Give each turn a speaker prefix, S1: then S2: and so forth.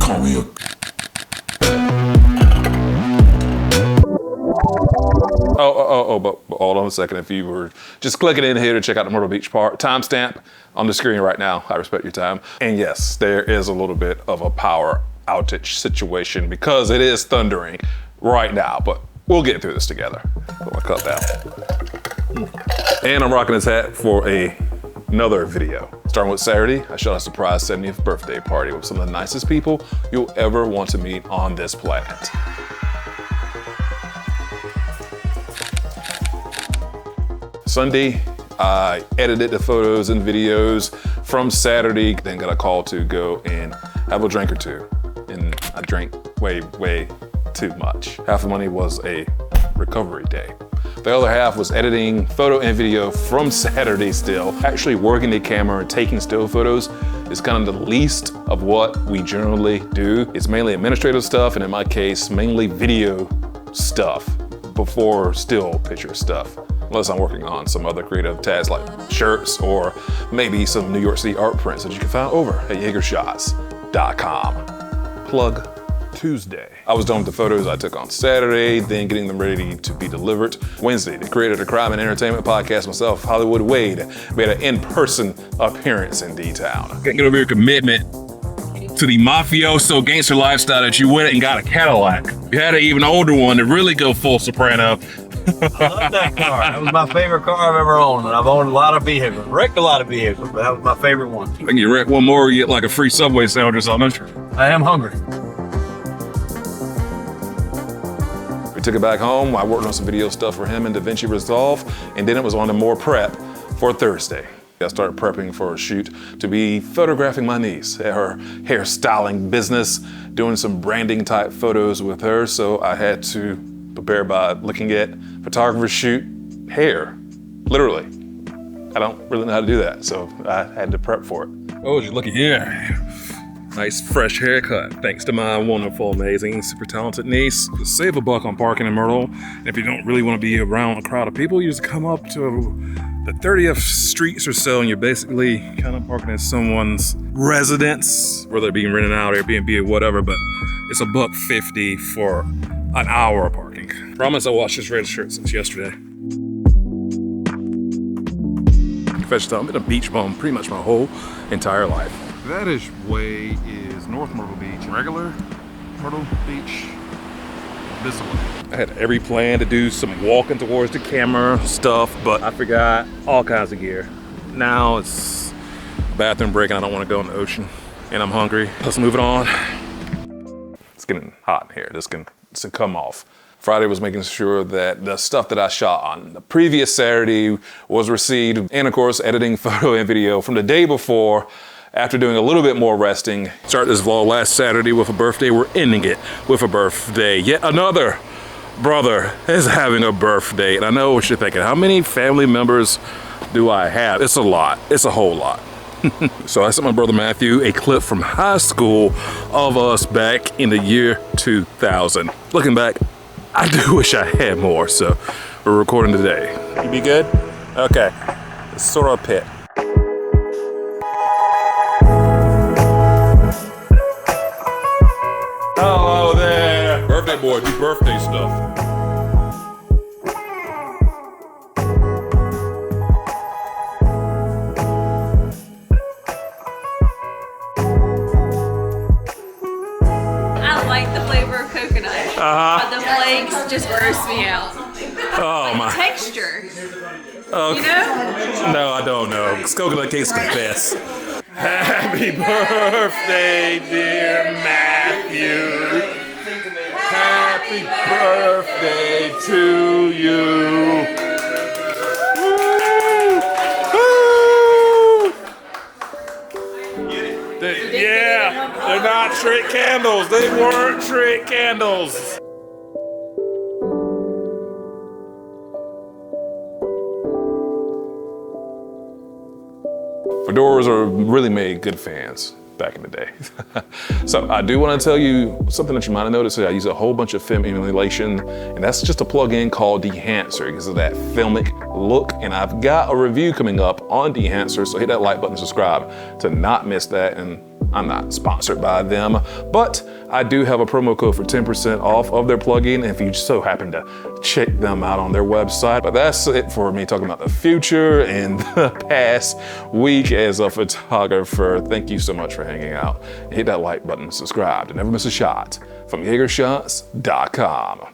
S1: call me a...
S2: But hold on a second. If you were just clicking in here to check out the Myrtle Beach part, timestamp on the screen right now. I respect your time. And yes, there is a little bit of a power outage situation because it is thundering right now, but we'll get through this together. Put my cup down. And I'm rocking this hat for another video. Starting with Saturday, I shot a surprise 70th birthday party with some of the nicest people you'll ever want to meet on this planet. Sunday, I edited the photos and videos from Saturday, then got a call to go and have a drink or two. And I drank way too much. Half the money was a recovery day. The other half was editing photo and video from Saturday still. Actually working the camera and taking still photos is kind of the least of what we generally do. It's mainly administrative stuff, and in my case, mainly video stuff before still picture stuff. Unless I'm working on some other creative tasks like shirts or maybe some New York City art prints that you can find over at YeagerShots.com. Plug Tuesday. I was done with the photos I took on Saturday, then getting them ready to be delivered. Wednesday, the creator of the crime and entertainment podcast, myself, Hollywood Wade, made an in-person appearance in D-Town.
S3: Can't get over your commitment to the mafioso gangster lifestyle that you went and got a Cadillac. You had an even older one to really go full soprano.
S4: I love that car. That was my favorite car I've ever owned, and I've owned a lot of vehicles. Wrecked a lot of vehicles, but that was my favorite one.
S3: I think you wreck one more, you get like a free Subway sandwich or something.
S4: I am hungry.
S2: We took it back home. I worked on some video stuff for him in DaVinci Resolve, and then it was on to more prep for Thursday. I started prepping for a shoot to be photographing my niece at her hairstyling business, doing some branding type photos with her, so I had to prepare by looking at photographers shoot hair, literally. I don't really know how to do that, so I had to prep for it.
S3: Oh, you looky here. Nice fresh haircut, thanks to my wonderful, amazing, super talented niece. Save a buck on parking in Myrtle, and if you don't really want to be around a crowd of people, you just come up to the 30th streets or so, and you're basically kind of parking at someone's residence, whether it be rented out, Airbnb or whatever, but it's $1.50 for an hour of parking. Promise I washed this red shirt since yesterday. Confession time, I've been a beach bum pretty much my whole entire life. That-ish way is North Myrtle Beach, regular Myrtle Beach, this way. I had every plan to do some walking towards the camera stuff, but I forgot all kinds of gear. Now it's bathroom break and I don't want to go in the ocean, and I'm hungry. Let's move it on. It's getting hot in here. This can come off. Friday was making sure that the stuff that I shot on the previous Saturday was received, and of course editing photo and video from the day before. After doing a little bit more resting, started this vlog last Saturday with a birthday. We're ending it with a birthday. Yet another brother is having a birthday. And I know what you're thinking, how many family members do I have? It's a lot, it's a whole lot. So I sent my brother Matthew a clip from high school of us back in the year 2000. Looking back, I do wish I had more, so we're recording today. You be good? Okay, it's sort of a pit. Hello there. Birthday boy, do birthday stuff.
S5: I like the flavor of coconut. But the flakes just gross me out.
S2: Oh my.
S5: Texture.
S2: Okay.
S5: You know?
S2: No, I don't know. Coconut cake's the best. Happy birthday, dear Matthew. Happy birthday to you. Woo! Woo! Yeah, they're not trick candles. They weren't trick candles. Fedoras are really made good fans back in the day. So I do want to tell you something that you might have noticed. I use a whole bunch of film emulation, and that's just a plugin called Dehancer because of that filmic look. And I've got a review coming up on Dehancer, so hit that like button, subscribe to not miss that. And I'm not sponsored by them, but I do have a promo code for 10% off of their plugin if you so happen to check them out on their website. But that's it for me talking about the future and the past week as a photographer. Thank you so much for hanging out. Hit that like button, subscribe to never miss a shot from YeagerShots.com.